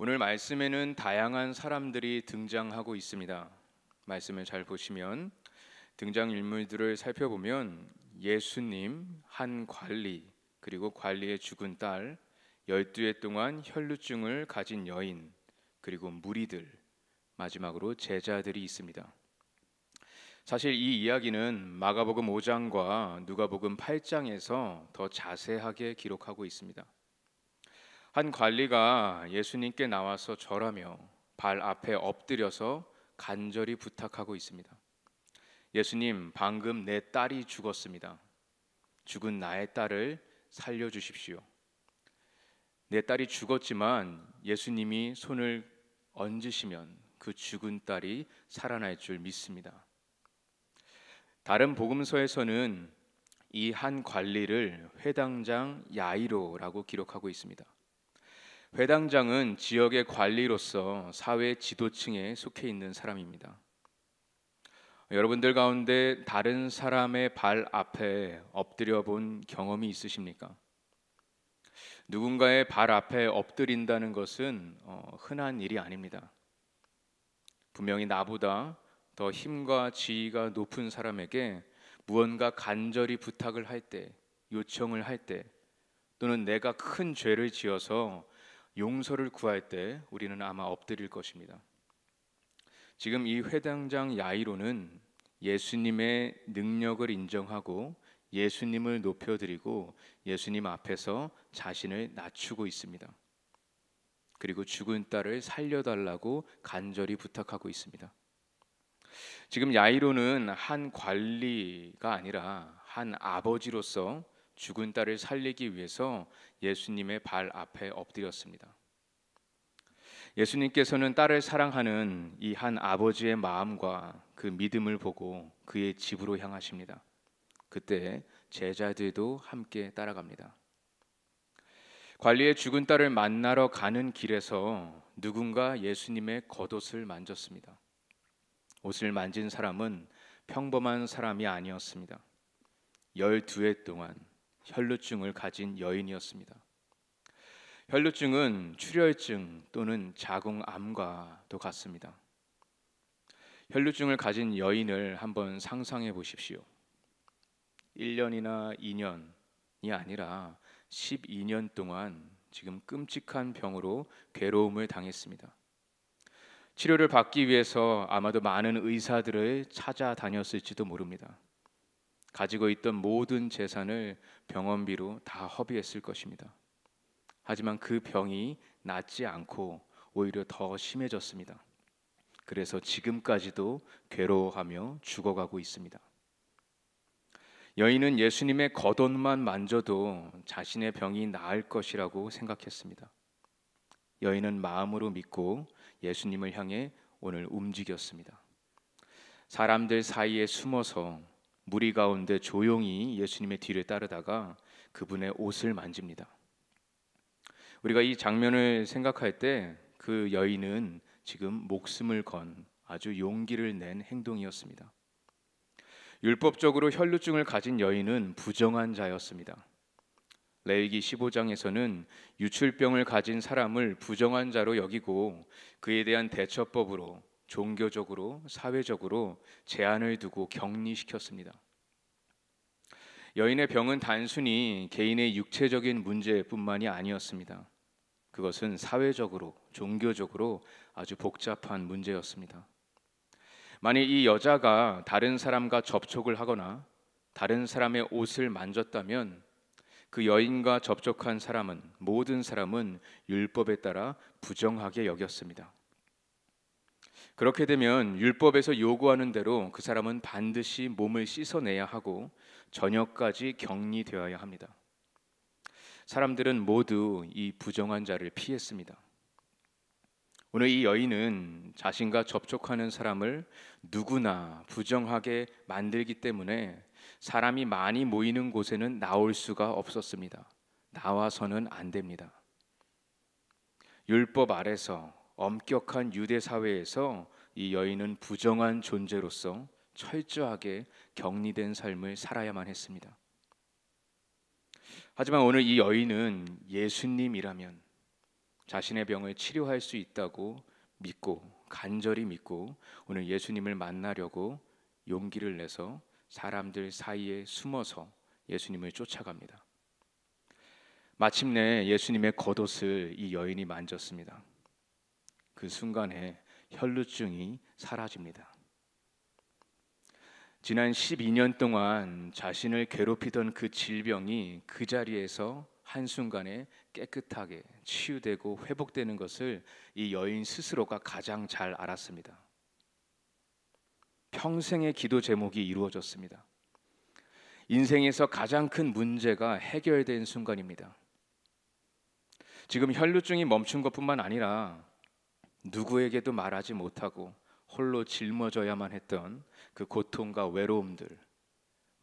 오늘 말씀에는 다양한 사람들이 등장하고 있습니다. 말씀을 잘 보시면 등장인물들을 살펴보면 예수님, 한 관리, 그리고 관리의 죽은 딸, 12해 동안 혈루증을 가진 여인, 그리고 무리들, 마지막으로 제자들이 있습니다. 사실 이 이야기는 마가복음 5장과 누가복음 8장에서 더 자세하게 기록하고 있습니다. 한 관리가 예수님께 나와서 절하며 발 앞에 엎드려서 간절히 부탁하고 있습니다. 예수님, 방금 내 딸이 죽었습니다. 죽은 나의 딸을 살려주십시오. 내 딸이 죽었지만 예수님이 손을 얹으시면 그 죽은 딸이 살아날 줄 믿습니다. 다른 복음서에서는 이 한 관리를 회당장 야이로라고 기록하고 있습니다. 회당장은 지역의 관리로서 사회 지도층에 속해 있는 사람입니다. 여러분들 가운데 다른 사람의 발 앞에 엎드려 본 경험이 있으십니까? 누군가의 발 앞에 엎드린다는 것은 흔한 일이 아닙니다. 분명히 나보다 더 힘과 지위가 높은 사람에게 무언가 간절히 부탁을 할 때, 요청을 할 때, 또는 내가 큰 죄를 지어서 용서를 구할 때 우리는 아마 엎드릴 것입니다. 지금 이 회당장 야이로는 예수님의 능력을 인정하고 예수님을 높여드리고 예수님 앞에서 자신을 낮추고 있습니다. 그리고 죽은 딸을 살려달라고 간절히 부탁하고 있습니다. 지금 야이로는 한 관리가 아니라 한 아버지로서 죽은 딸을 살리기 위해서 예수님의 발 앞에 엎드렸습니다. 예수님께서는 딸을 사랑하는 이 한 아버지의 마음과 그 믿음을 보고 그의 집으로 향하십니다. 그때 제자들도 함께 따라갑니다. 관리의 죽은 딸을 만나러 가는 길에서 누군가 예수님의 겉옷을 만졌습니다. 옷을 만진 사람은 평범한 사람이 아니었습니다. 12해 동안 혈루증을 가진 여인이었습니다. 혈루증은 출혈증 또는 자궁암과도 같습니다. 혈루증을 가진 여인을 한번 상상해 보십시오. 1년이나 2년이 아니라 12년 동안 지금 끔찍한 병으로 괴로움을 당했습니다. 치료를 받기 위해서 아마도 많은 의사들을 찾아다녔을지도 모릅니다. 가지고 있던 모든 재산을 병원비로 다 허비했을 것입니다. 하지만 그 병이 낫지 않고 오히려 더 심해졌습니다. 그래서 지금까지도 괴로워하며 죽어가고 있습니다. 여인은 예수님의 겉옷만 만져도 자신의 병이 나을 것이라고 생각했습니다. 여인은 마음으로 믿고 예수님을 향해 오늘 움직였습니다. 사람들 사이에 숨어서 무리 가운데 조용히 예수님의 뒤를 따르다가 그분의 옷을 만집니다. 우리가 이 장면을 생각할 때 그 여인은 지금 목숨을 건 아주 용기를 낸 행동이었습니다. 율법적으로 혈루증을 가진 여인은 부정한 자였습니다. 레위기 15장에서는 유출병을 가진 사람을 부정한 자로 여기고 그에 대한 대처법으로 종교적으로 사회적으로 제한을 두고 격리시켰습니다. 여인의 병은 단순히 개인의 육체적인 문제뿐만이 아니었습니다. 그것은 사회적으로 종교적으로 아주 복잡한 문제였습니다. 만일 이 여자가 다른 사람과 접촉을 하거나 다른 사람의 옷을 만졌다면 그 여인과 접촉한 사람은 모든 사람은 율법에 따라 부정하게 여겼습니다. 그렇게 되면 율법에서 요구하는 대로 그 사람은 반드시 몸을 씻어내야 하고 저녁까지 격리되어야 합니다. 사람들은 모두 이 부정한 자를 피했습니다. 오늘 이 여인은 자신과 접촉하는 사람을 누구나 부정하게 만들기 때문에 사람이 많이 모이는 곳에는 나올 수가 없었습니다. 나와서는 안 됩니다. 율법 아래서 엄격한 유대 사회에서 이 여인은 부정한 존재로서 철저하게 격리된 삶을 살아야만 했습니다. 하지만 오늘 이 여인은 예수님이라면 자신의 병을 치료할 수 있다고 믿고 간절히 믿고 오늘 예수님을 만나려고 용기를 내서 사람들 사이에 숨어서 예수님을 쫓아갑니다. 마침내 예수님의 겉옷을 이 여인이 만졌습니다. 그 순간에 혈루증이 사라집니다. 지난 12년 동안 자신을 괴롭히던 그 질병이 그 자리에서 한순간에 깨끗하게 치유되고 회복되는 것을 이 여인 스스로가 가장 잘 알았습니다. 평생의 기도 제목이 이루어졌습니다. 인생에서 가장 큰 문제가 해결된 순간입니다. 지금 혈루증이 멈춘 것뿐만 아니라 누구에게도 말하지 못하고 홀로 짊어져야만 했던 그 고통과 외로움들,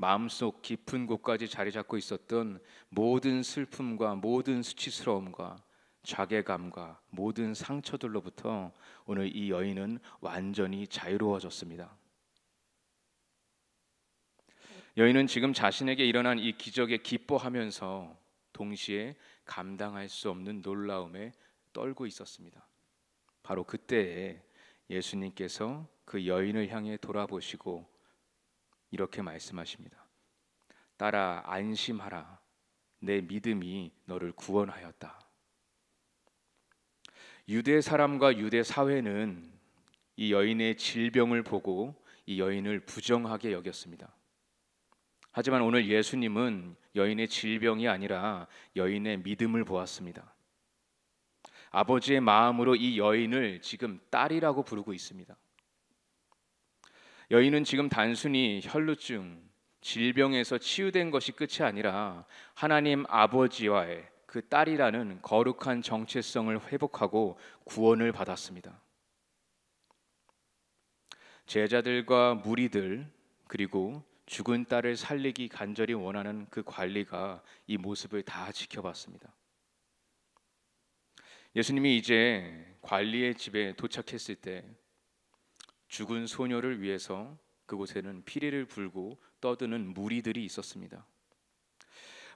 마음속 깊은 곳까지 자리 잡고 있었던 모든 슬픔과 모든 수치스러움과 자괴감과 모든 상처들로부터 오늘 이 여인은 완전히 자유로워졌습니다. 여인은 지금 자신에게 일어난 이 기적에 기뻐하면서 동시에 감당할 수 없는 놀라움에 떨고 있었습니다. 바로 그때에 예수님께서 그 여인을 향해 돌아보시고 이렇게 말씀하십니다. 딸아, 안심하라. 내 믿음이 너를 구원하였다. 유대 사람과 유대 사회는 이 여인의 질병을 보고 이 여인을 부정하게 여겼습니다. 하지만 오늘 예수님은 여인의 질병이 아니라 여인의 믿음을 보았습니다. 아버지의 마음으로 이 여인을 지금 딸이라고 부르고 있습니다. 여인은 지금 단순히 혈루증, 질병에서 치유된 것이 끝이 아니라 하나님 아버지와의 그 딸이라는 거룩한 정체성을 회복하고 구원을 받았습니다. 제자들과 무리들 그리고 죽은 딸을 살리기 간절히 원하는 그 관리가 이 모습을 다 지켜봤습니다. 예수님이 이제 관리의 집에 도착했을 때 죽은 소녀를 위해서 그곳에는 피리를 불고 떠드는 무리들이 있었습니다.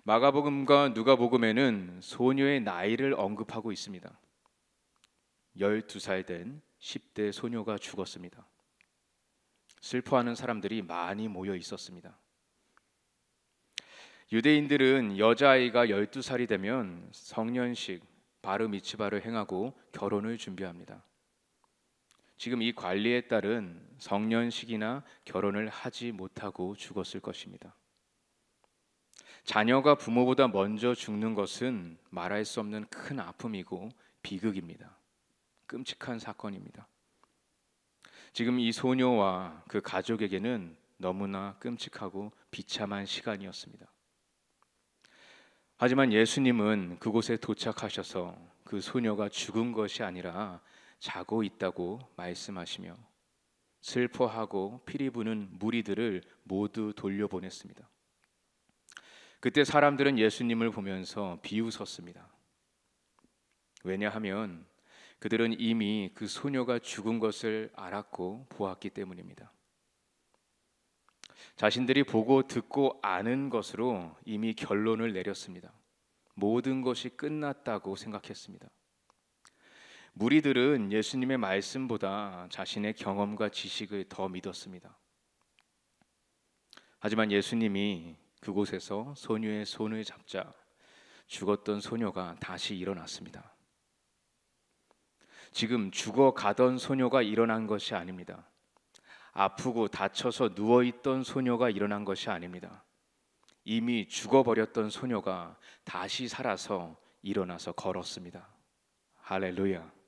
마가복음과 누가복음에는 소녀의 나이를 언급하고 있습니다. 12살 된 10대 소녀가 죽었습니다. 슬퍼하는 사람들이 많이 모여 있었습니다. 유대인들은 여자아이가 12살이 되면 성년식, 바르미츠바를 행하고 결혼을 준비합니다. 지금 이 관리의 딸은 성년식이나 결혼을 하지 못하고 죽었을 것입니다. 자녀가 부모보다 먼저 죽는 것은 말할 수 없는 큰 아픔이고 비극입니다. 끔찍한 사건입니다. 지금 이 소녀와 그 가족에게는 너무나 끔찍하고 비참한 시간이었습니다. 하지만 예수님은 그곳에 도착하셔서 그 소녀가 죽은 것이 아니라 자고 있다고 말씀하시며 슬퍼하고 피리 부는 무리들을 모두 돌려보냈습니다. 그때 사람들은 예수님을 보면서 비웃었습니다. 왜냐하면 그들은 이미 그 소녀가 죽은 것을 알았고 보았기 때문입니다. 자신들이 보고 듣고 아는 것으로 이미 결론을 내렸습니다. 모든 것이 끝났다고 생각했습니다. 무리들은 예수님의 말씀보다 자신의 경험과 지식을 더 믿었습니다. 하지만 예수님이 그곳에서 소녀의 손을 잡자 죽었던 소녀가 다시 일어났습니다. 지금 죽어가던 소녀가 일어난 것이 아닙니다. 아프고 다쳐서 누워있던 소녀가 일어난 것이 아닙니다. 이미 죽어버렸던 소녀가 다시 살아서 일어나서 걸었습니다. 할렐루야.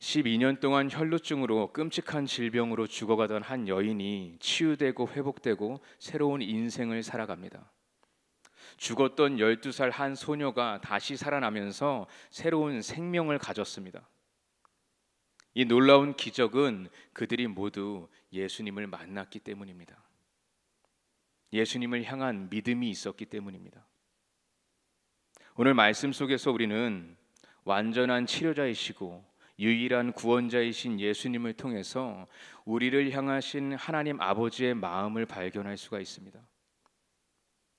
12년 동안 혈루증으로 끔찍한 질병으로 죽어가던 한 여인이 치유되고 회복되고 새로운 인생을 살아갑니다. 죽었던 12살 한 소녀가 다시 살아나면서 새로운 생명을 가졌습니다. 이 놀라운 기적은 그들이 모두 예수님을 만났기 때문입니다. 예수님을 향한 믿음이 있었기 때문입니다. 오늘 말씀 속에서 우리는 완전한 치료자이시고 유일한 구원자이신 예수님을 통해서 우리를 향하신 하나님 아버지의 마음을 발견할 수가 있습니다.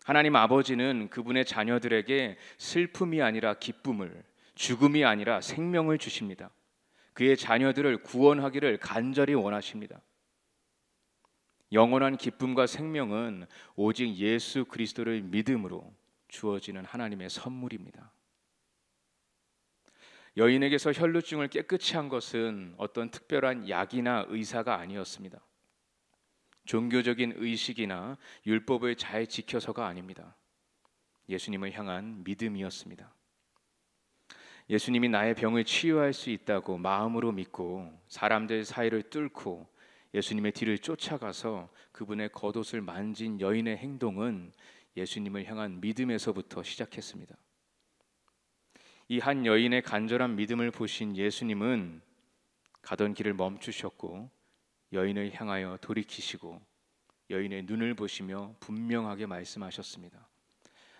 하나님 아버지는 그분의 자녀들에게 슬픔이 아니라 기쁨을, 죽음이 아니라 생명을 주십니다. 그의 자녀들을 구원하기를 간절히 원하십니다. 영원한 기쁨과 생명은 오직 예수 그리스도를 믿음으로 주어지는 하나님의 선물입니다. 여인에게서 혈루증을 깨끗이 한 것은 어떤 특별한 약이나 의사가 아니었습니다. 종교적인 의식이나 율법을 잘 지켜서가 아닙니다. 예수님을 향한 믿음이었습니다. 예수님이 나의 병을 치유할 수 있다고 마음으로 믿고 사람들 사이를 뚫고 예수님의 뒤를 쫓아가서 그분의 겉옷을 만진 여인의 행동은 예수님을 향한 믿음에서부터 시작했습니다. 이 한 여인의 간절한 믿음을 보신 예수님은 가던 길을 멈추셨고 여인을 향하여 돌이키시고 여인의 눈을 보시며 분명하게 말씀하셨습니다.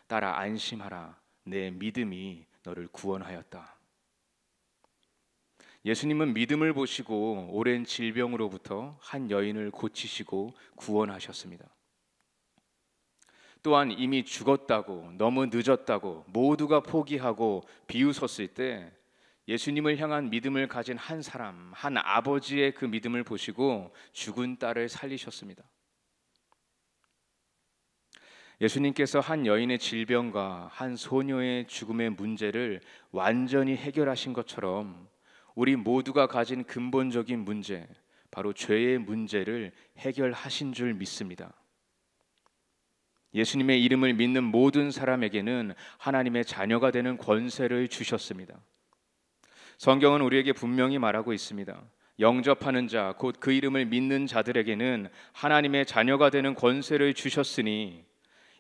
딸아, 안심하라. 내 믿음이 너를 구원하였다. 예수님은 믿음을 보시고 오랜 질병으로부터 한 여인을 고치시고 구원하셨습니다. 또한 이미 죽었다고, 너무 늦었다고 모두가 포기하고 비웃었을 때 예수님을 향한 믿음을 가진 한 사람, 한 아버지의 그 믿음을 보시고 죽은 딸을 살리셨습니다. 예수님께서 한 여인의 질병과 한 소녀의 죽음의 문제를 완전히 해결하신 것처럼 우리 모두가 가진 근본적인 문제, 바로 죄의 문제를 해결하신 줄 믿습니다. 예수님의 이름을 믿는 모든 사람에게는 하나님의 자녀가 되는 권세를 주셨습니다. 성경은 우리에게 분명히 말하고 있습니다. 영접하는 자, 곧 그 이름을 믿는 자들에게는 하나님의 자녀가 되는 권세를 주셨으니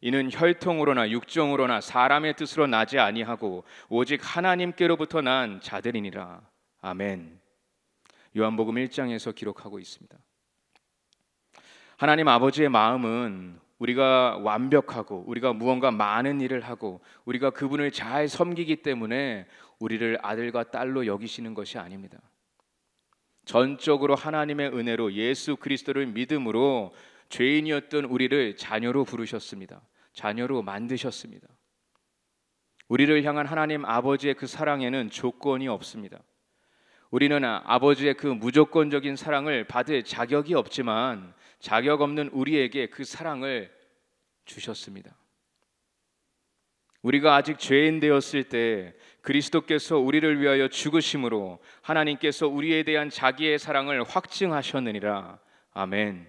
이는 혈통으로나 육정으로나 사람의 뜻으로 나지 아니하고 오직 하나님께로부터 난 자들이니라. 아멘. 요한복음 1장에서 기록하고 있습니다. 하나님 아버지의 마음은 우리가 완벽하고 우리가 무언가 많은 일을 하고 우리가 그분을 잘 섬기기 때문에 우리를 아들과 딸로 여기시는 것이 아닙니다. 전적으로 하나님의 은혜로 예수 그리스도를 믿음으로 죄인이었던 우리를 자녀로 부르셨습니다. 자녀로 만드셨습니다. 우리를 향한 하나님 아버지의 그 사랑에는 조건이 없습니다. 우리는 아버지의 그 무조건적인 사랑을 받을 자격이 없지만 자격 없는 우리에게 그 사랑을 주셨습니다. 우리가 아직 죄인 되었을 때 그리스도께서 우리를 위하여 죽으심으로 하나님께서 우리에 대한 자기의 사랑을 확증하셨느니라. 아멘.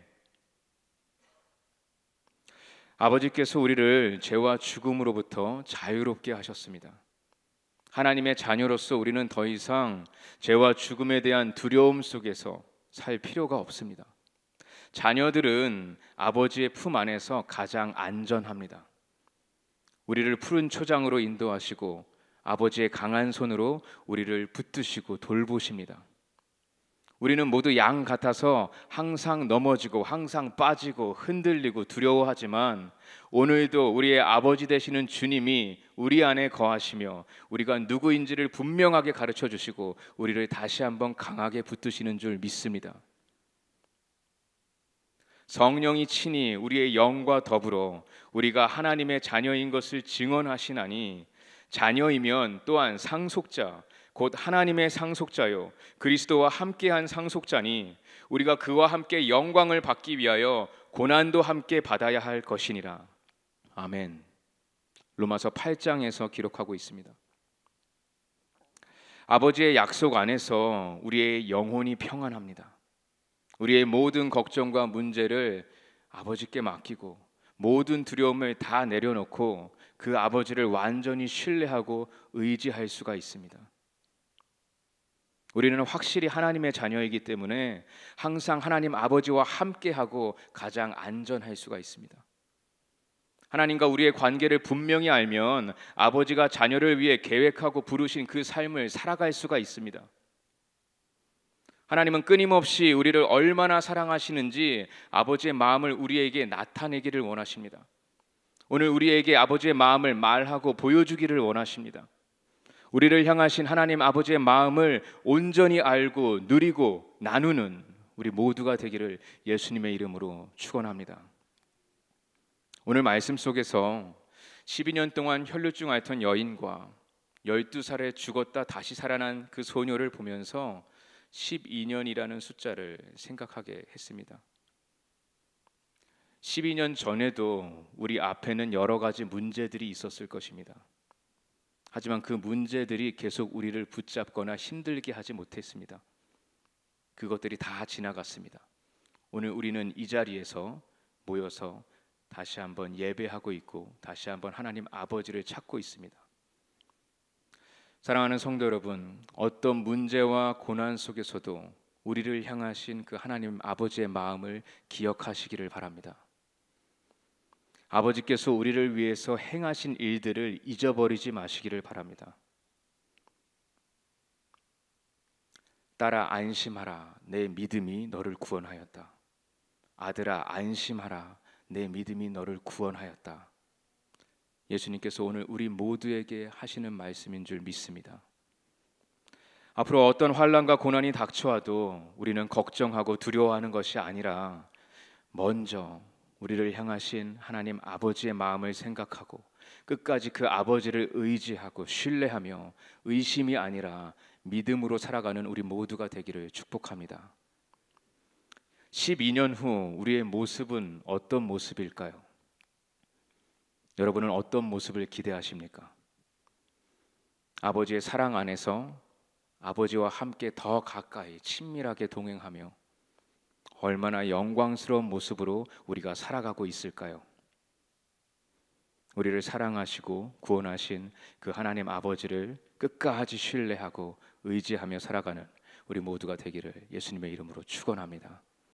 아버지께서 우리를 죄와 죽음으로부터 자유롭게 하셨습니다. 하나님의 자녀로서 우리는 더 이상 죄와 죽음에 대한 두려움 속에서 살 필요가 없습니다. 자녀들은 아버지의 품 안에서 가장 안전합니다. 우리를 푸른 초장으로 인도하시고 아버지의 강한 손으로 우리를 붙드시고 돌보십니다. 우리는 모두 양 같아서 항상 넘어지고 항상 빠지고 흔들리고 두려워하지만 오늘도 우리의 아버지 되시는 주님이 우리 안에 거하시며 우리가 누구인지를 분명하게 가르쳐 주시고 우리를 다시 한번 강하게 붙드시는 줄 믿습니다. 성령이 친히 우리의 영과 더불어 우리가 하나님의 자녀인 것을 증언하시나니 자녀이면 또한 상속자 곧 하나님의 상속자요 그리스도와 함께한 상속자니 우리가 그와 함께 영광을 받기 위하여 고난도 함께 받아야 할 것이니라. 아멘. 로마서 8장에서 기록하고 있습니다. 아버지의 약속 안에서 우리의 영혼이 평안합니다. 우리의 모든 걱정과 문제를 아버지께 맡기고 모든 두려움을 다 내려놓고 그 아버지를 완전히 신뢰하고 의지할 수가 있습니다. 우리는 확실히 하나님의 자녀이기 때문에 항상 하나님 아버지와 함께하고 가장 안전할 수가 있습니다. 하나님과 우리의 관계를 분명히 알면 아버지가 자녀를 위해 계획하고 부르신 그 삶을 살아갈 수가 있습니다. 하나님은 끊임없이 우리를 얼마나 사랑하시는지 아버지의 마음을 우리에게 나타내기를 원하십니다. 오늘 우리에게 아버지의 마음을 말하고 보여주기를 원하십니다. 우리를 향하신 하나님 아버지의 마음을 온전히 알고 누리고 나누는 우리 모두가 되기를 예수님의 이름으로 축원합니다. 오늘 말씀 속에서 12년 동안 혈루증 앓던 여인과 12살에 죽었다 다시 살아난 그 소녀를 보면서 12년이라는 숫자를 생각하게 했습니다. 12년 전에도 우리 앞에는 여러 가지 문제들이 있었을 것입니다. 하지만 그 문제들이 계속 우리를 붙잡거나 힘들게 하지 못했습니다. 그것들이 다 지나갔습니다. 오늘 우리는 이 자리에서 모여서 다시 한번 예배하고 있고 다시 한번 하나님 아버지를 찾고 있습니다. 사랑하는 성도 여러분, 어떤 문제와 고난 속에서도 우리를 향하신 그 하나님 아버지의 마음을 기억하시기를 바랍니다. 아버지께서 우리를 위해서 행하신 일들을 잊어버리지 마시기를 바랍니다. 딸아 안심하라, 내 믿음이 너를 구원하였다. 아들아 안심하라, 내 믿음이 너를 구원하였다. 예수님께서 오늘 우리 모두에게 하시는 말씀인 줄 믿습니다. 앞으로 어떤 환난과 고난이 닥쳐와도 우리는 걱정하고 두려워하는 것이 아니라 먼저 우리를 향하신 하나님 아버지의 마음을 생각하고 끝까지 그 아버지를 의지하고 신뢰하며 의심이 아니라 믿음으로 살아가는 우리 모두가 되기를 축복합니다. 12년 후 우리의 모습은 어떤 모습일까요? 여러분은 어떤 모습을 기대하십니까? 아버지의 사랑 안에서 아버지와 함께 더 가까이 친밀하게 동행하며 얼마나 영광스러운 모습으로 우리가 살아가고 있을까요? 우리를 사랑하시고 구원하신 그 하나님 아버지를 끝까지 신뢰하고 의지하며 살아가는 우리 모두가 되기를 예수님의 이름으로 축원합니다.